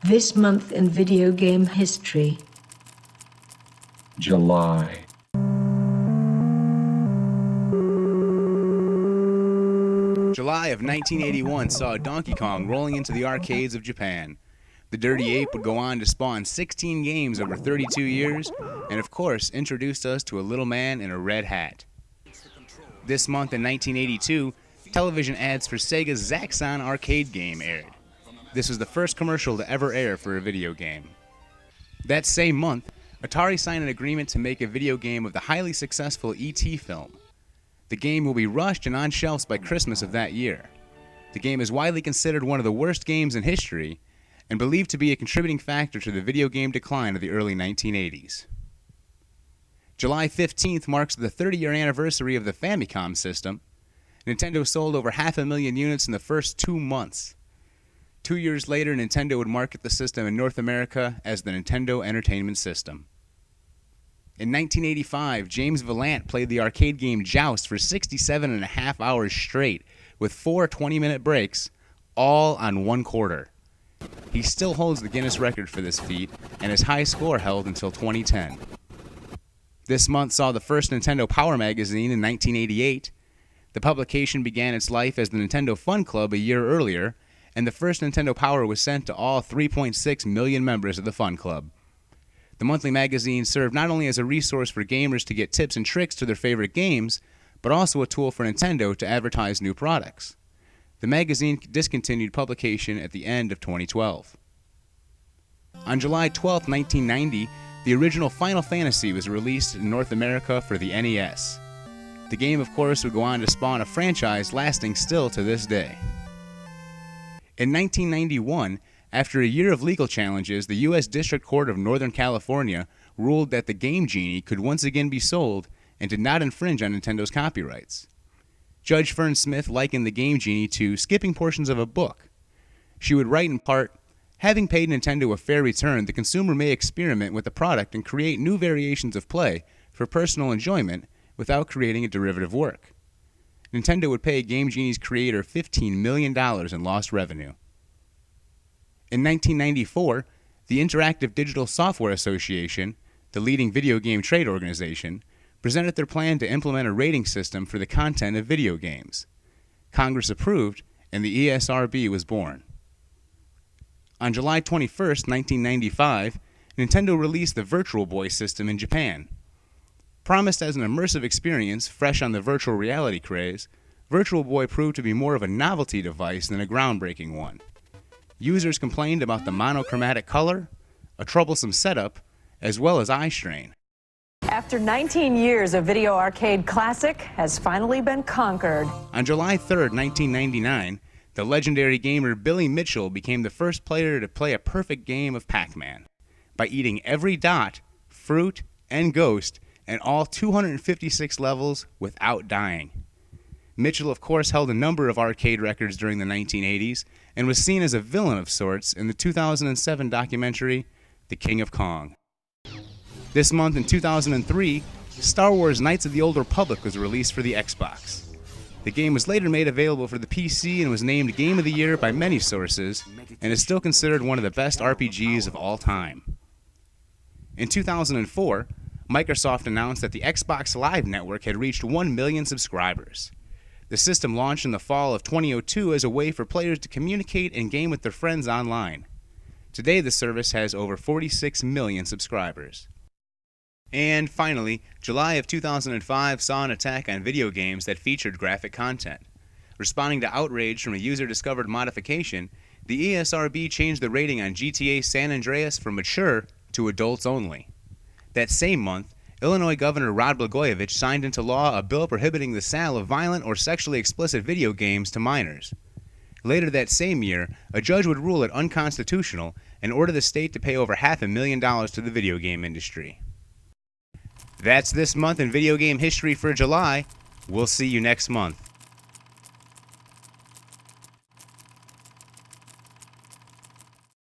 This month in video game history. July. July of 1981 saw Donkey Kong rolling into the arcades of Japan. The Dirty Ape would go on to spawn 16 games over 32 years, and of course introduced us to a little man in a red hat. This month in 1982, television ads for Sega's Zaxxon arcade game aired. This was the first commercial to ever air for a video game. That same month, Atari signed an agreement to make a video game of the highly successful E.T. film. The game will be rushed and on shelves by Christmas of that year. The game is widely considered one of the worst games in history and believed to be a contributing factor to the video game decline of the early 1980s. July 15th marks the 30-year anniversary of the Famicom system. Nintendo sold over 500,000 units in the first 2 months. 2 years later, Nintendo would market the system in North America as the Nintendo Entertainment System. In 1985, James Vollandt played the arcade game Joust for 67.5 hours straight, with 4 20-minute breaks, all on 1 quarter. He still holds the Guinness record for this feat, and his high score held until 2010. This month saw the first Nintendo Power magazine in 1988. The publication began its life as the Nintendo Fun Club a year earlier, and the first Nintendo Power was sent to all 3.6 million members of the Fun Club. The monthly magazine served not only as a resource for gamers to get tips and tricks to their favorite games, but also a tool for Nintendo to advertise new products. The magazine discontinued publication at the end of 2012. On July 12, 1990, the original Final Fantasy was released in North America for the NES. The game, of course, would go on to spawn a franchise lasting still to this day. In 1991, after a year of legal challenges, the U.S. District Court of Northern California ruled that the Game Genie could once again be sold and did not infringe on Nintendo's copyrights. Judge Fern Smith likened the Game Genie to skipping portions of a book. She would write in part, "Having paid Nintendo a fair return, the consumer may experiment with the product and create new variations of play for personal enjoyment without creating a derivative work." Nintendo would pay Game Genie's creator $15 million in lost revenue. In 1994, the Interactive Digital Software Association, the leading video game trade organization, presented their plan to implement a rating system for the content of video games. Congress approved, and the ESRB was born. On July 21, 1995, Nintendo released the Virtual Boy system in Japan. Promised as an immersive experience fresh on the virtual reality craze, Virtual Boy proved to be more of a novelty device than a groundbreaking one. Users complained about the monochromatic color, a troublesome setup, as well as eye strain. After 19 years, a video arcade classic has finally been conquered. On July 3, 1999, the legendary gamer Billy Mitchell became the first player to play a perfect game of Pacman by eating every dot, fruit, and ghost in all 256 levels without dying. Mitchell, of course, held a number of arcade records during the 1980s and was seen as a villain of sorts in the 2007 documentary, The King of Kong. This month in 2003, Star Wars Knights of the Old Republic was released for the Xbox. The game was later made available for the PC and was named Game of the Year by many sources and is still considered one of the best RPGs of all time. In 2004, Microsoft announced that the Xbox Live Network had reached 1 million subscribers. The system launched in the fall of 2002 as a way for players to communicate and game with their friends online. Today, the service has over 46 million subscribers. And finally, July of 2005 saw an attack on video games that featured graphic content. Responding to outrage from a user-discovered modification, the ESRB changed the rating on GTA San Andreas from mature to adults only. That same month, Illinois Governor Rod Blagojevich signed into law a bill prohibiting the sale of violent or sexually explicit video games to minors. Later that same year, a judge would rule it unconstitutional and order the state to pay over $500,000 to the video game industry. That's this month in video game history for July. We'll see you next month.